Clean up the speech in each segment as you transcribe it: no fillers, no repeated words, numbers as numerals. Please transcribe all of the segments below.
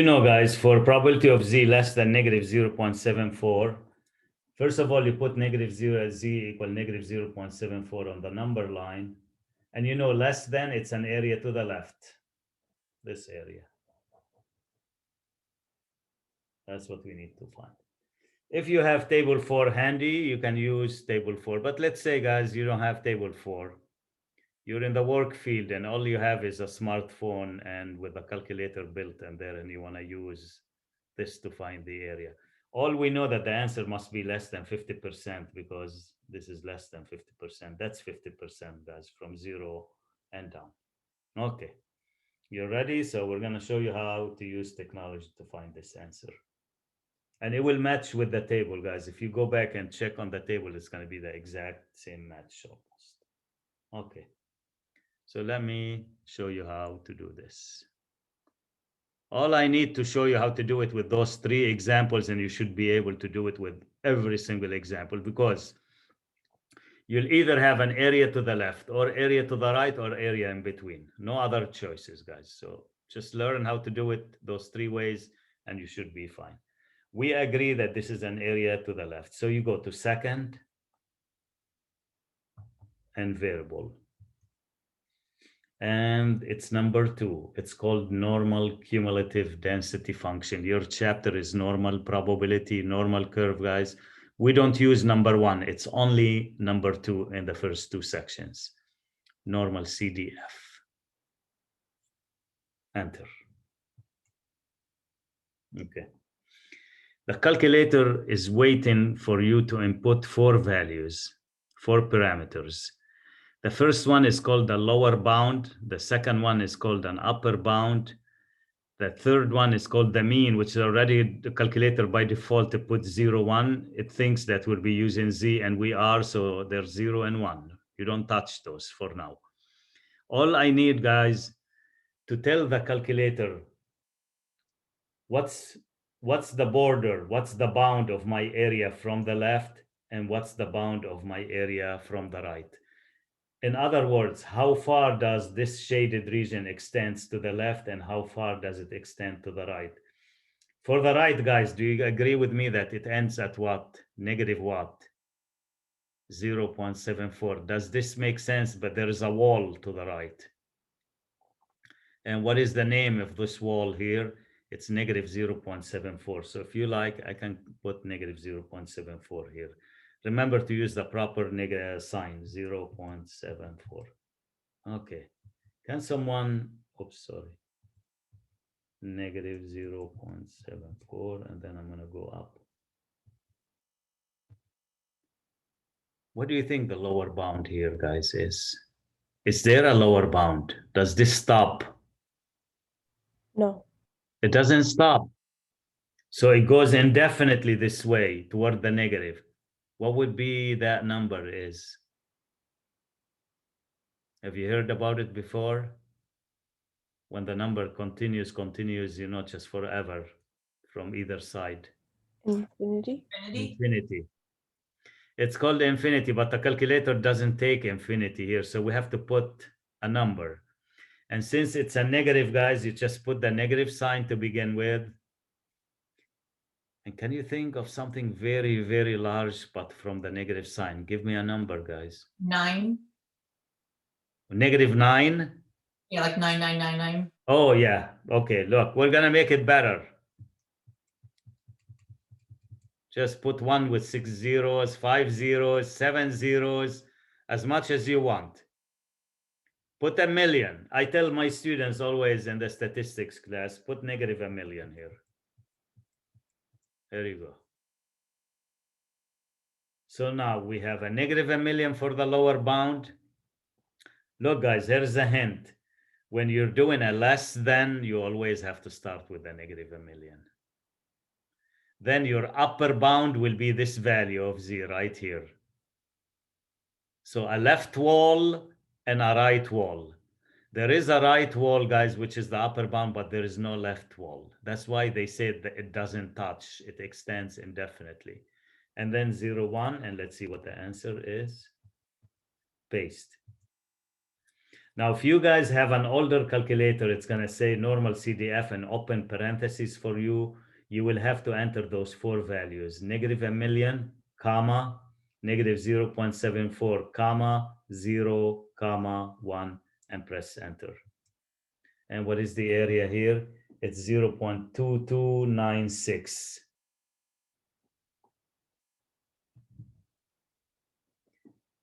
Guys, for probability of z less than negative 0.74, first of all, you put negative 0 as z equal negative 0.74 on the number line. And less than, it's an area to the left, this area. That's what we need to find. If you have table 4 handy, you can use table 4. But let's say, guys, you don't have table 4. You're in the work field and all you have is a smartphone and with a calculator built in there, and you want to use this to find the area. All we know that the answer must be less than 50% because this is less than 50%. That's 50%, guys, from 0 and down. Okay, you're ready? So we're going to show you how to use technology to find this answer. And it will match with the table, guys. If you go back and check on the table, it's going to be the exact same match almost. Okay. So let me show you how to do this. All I need to show you how to do it with those 3 examples, and you should be able to do it with every single example, because you'll either have an area to the left or area to the right or area in between. No other choices, guys. So just learn how to do it those 3 ways and you should be fine. We agree that this is an area to the left. So you go to second and variable. And it's number 2. It's called normal cumulative density function. Your chapter is normal probability, normal curve, guys. We don't use number 1. It's only number 2 in the first 2 sections. Normal CDF. Enter. Okay. The calculator is waiting for you to input 4 values, 4 parameters. The first one is called the lower bound. The second one is called an upper bound. The third one is called the mean, which is already the calculator by default to put 0, 1. It thinks that we'll be using z, and we are, so there's 0 and 1. You don't touch those for now. All I need, guys, to tell the calculator what's the border, what's the bound of my area from the left, and what's the bound of my area from the right. In other words, how far does this shaded region extend to the left and how far does it extend to the right? For the right, guys, do you agree with me that it ends at what? Negative what? 0.74. Does this make sense? But there is a wall to the right. And what is the name of this wall here? It's negative 0.74. So if you like, I can put negative 0.74 here. Remember to use the proper negative sign, 0.74. Okay. Can someone, oops, sorry. Negative 0.74, and then I'm going to go up. What do you think the lower bound here, guys, is? Is there a lower bound? Does this stop? No. It doesn't stop. So it goes indefinitely this way toward the negative. What would be that number is? Have you heard about it before? When the number continues, just forever from either side. Infinity. Infinity. It's called infinity, but the calculator doesn't take infinity here. So we have to put a number. And since it's a negative, guys, you just put the negative sign to begin with. And can you think of something very, very large, but from the negative sign? Give me a number, guys. 9. Negative 9? Yeah, like 9999. Oh, yeah. Okay, look, we're going to make it better. Just put 1 with 6 zeros, 5 zeros, 7 zeros, as much as you want. Put 1 million. I tell my students always in the statistics class, put negative 1 million here. There you go. So now we have a negative 1 million for the lower bound. Look, guys, here's a hint. When you're doing a less than, you always have to start with a negative 1 million. Then your upper bound will be this value of z right here. So a left wall and a right wall. There is a right wall, guys, which is the upper bound, but there is no left wall. That's why they said that it doesn't touch. It extends indefinitely. And then 0, 1, and let's see what the answer is. Paste. Now, if you guys have an older calculator, it's going to say normal CDF and open parentheses for you. You will have to enter those 4 values, -1,000,000, comma, -0.74, comma, 0, comma, 1, and press enter. And what is the area here? It's 0.2296.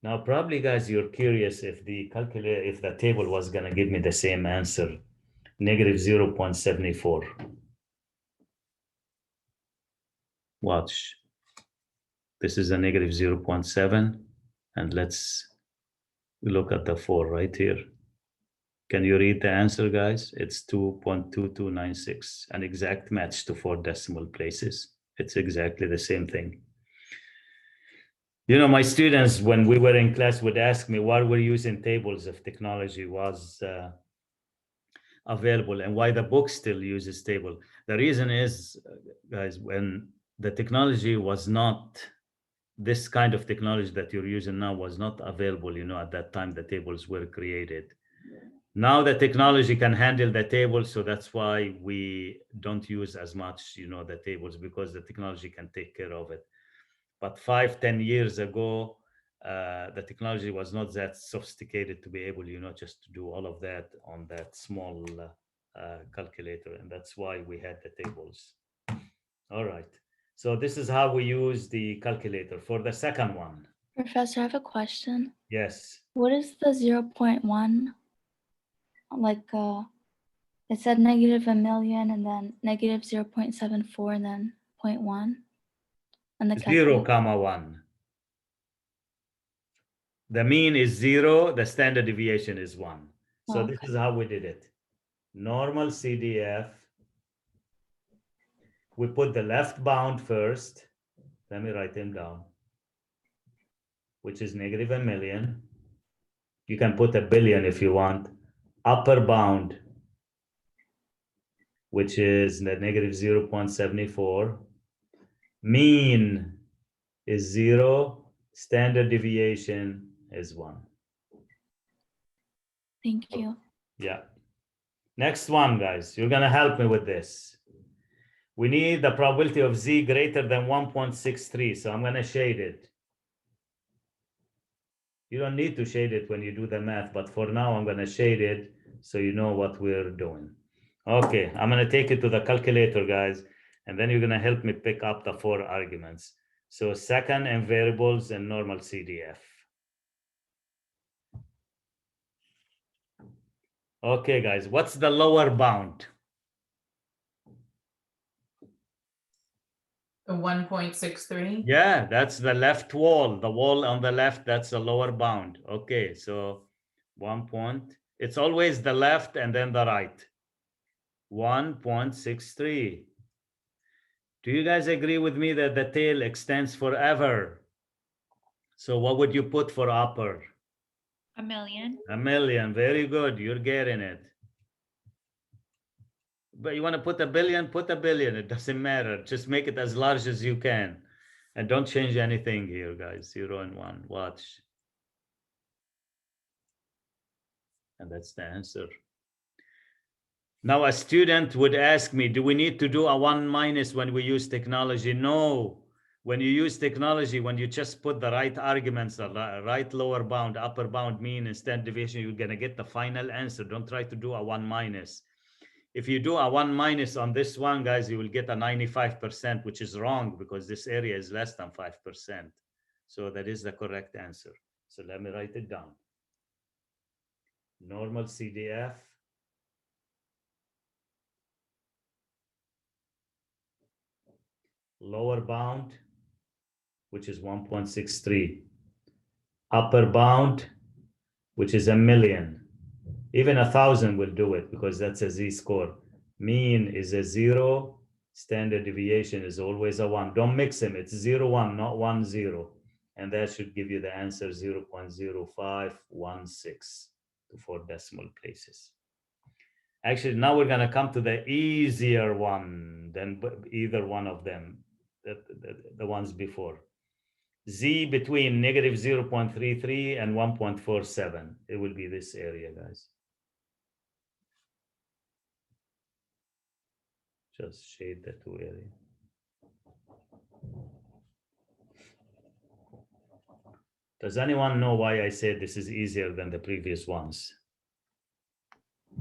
Now, probably, guys, you're curious if the calculator, if the table was going to give me the same answer, -0.74. Watch. This is a -0.7, and let's look at the 4 right here. Can you read the answer, guys? It's 2.2296, an exact match to 4 decimal places. It's exactly the same thing. You know, my students, when we were in class, would ask me why we're using tables if technology was available, and why the book still uses table. The reason is, guys, when the technology was not, this kind of technology that you're using now was not available, you know, at that time the tables were created. Now the technology can handle the tables, so that's why we don't use as much, you know, the tables, because the technology can take care of it. But 5-10 years ago, the technology was not that sophisticated to be able, you know, just to do all of that on that small calculator, and that's why we had the tables. All right. So this is how we use the calculator. For the second one. Professor, I have a question. Yes. What is the 0.1? Like, it said -1,000,000 and then -0.74 and then 0.1 and the 0, calculator. 1. The mean is 0. The standard deviation is 1. So this is how we did it. Normal CDF. We put the left bound first. Let me write them down. Which is -1,000,000. You can put 1,000,000,000 if you want. Upper bound, which is the -0.74. Mean is 0. Standard deviation is 1. Thank you. Yeah. Next one, guys. You're going to help me with this. We need the probability of Z greater than 1.63. So I'm going to shade it. You don't need to shade it when you do the math, but for now, I'm going to shade it so you know what we're doing. Okay, I'm going to take it to the calculator, guys, and then you're going to help me pick up the 4 arguments. So second and variables and normal CDF. Okay, guys, what's the lower bound? The 1.63. Yeah, that's the left wall. The wall on the left, that's the lower bound. Okay, so 1 point. It's always the left and then the right. 1.63. Do you guys agree with me that the tail extends forever? So what would you put for upper? 1,000,000. 1,000,000. Very good. You're getting it. But you want to put 1,000,000,000, put 1,000,000,000. It doesn't matter. Just make it as large as you can. And don't change anything here, guys. 0 and 1. Watch. And that's the answer. Now, a student would ask me, do we need to do a 1 minus when we use technology? No. When you use technology, when you just put the right arguments, the right lower bound, upper bound, mean, and standard deviation, you're going to get the final answer. Don't try to do a 1 minus. If you do a 1 minus on this one, guys, you will get a 95%, which is wrong because this area is less than 5%. So that is the correct answer. So let me write it down. Normal CDF. Lower bound, which is 1.63. Upper bound, which is 1,000,000. Even 1,000 will do it because that's a Z-score. Mean is a 0. Standard deviation is always a 1. Don't mix them. It's 0, 1, not 1, 0. And that should give you the answer 0.0516 to 4 decimal places. Actually, now we're going to come to the easier one than either one of them, the ones before. Z between negative 0.33 and 1.47. It will be this area, guys. Just shade the two areas. Does anyone know why I said this is easier than the previous ones?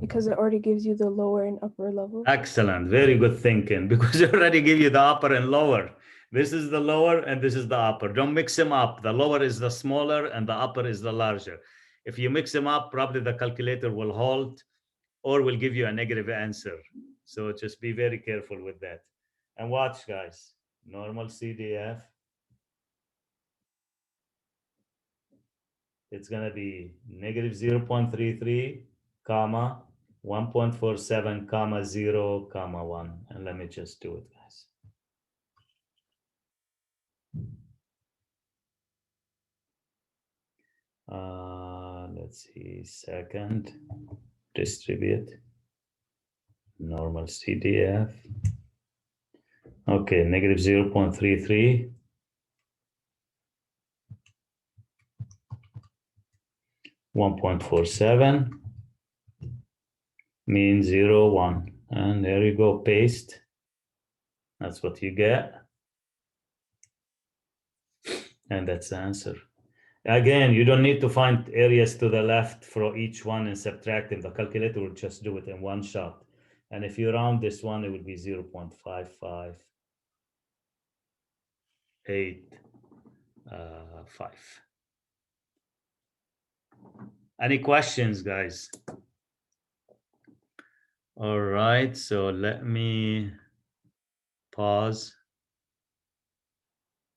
Because it already gives you the lower and upper level. Excellent, very good thinking, because it already give you the upper and lower. This is the lower and this is the upper. Don't mix them up. The lower is the smaller and the upper is the larger. If you mix them up, probably the calculator will halt or will give you a negative answer. So just be very careful with that. And watch, guys, normal CDF. It's gonna be negative 0.33, comma, 1.47, comma, 0, comma, 1. And let me just do it, guys. Let's see, second, distribute, normal CDF. Okay, negative 0.33. 1.47 means 0, 1. And there you go, paste. That's what you get. And that's the answer. Again, you don't need to find areas to the left for each one and subtract them. The calculator will just do it in one shot. And if you round this one, it would be 0.558. Any questions, guys? All right, so let me pause.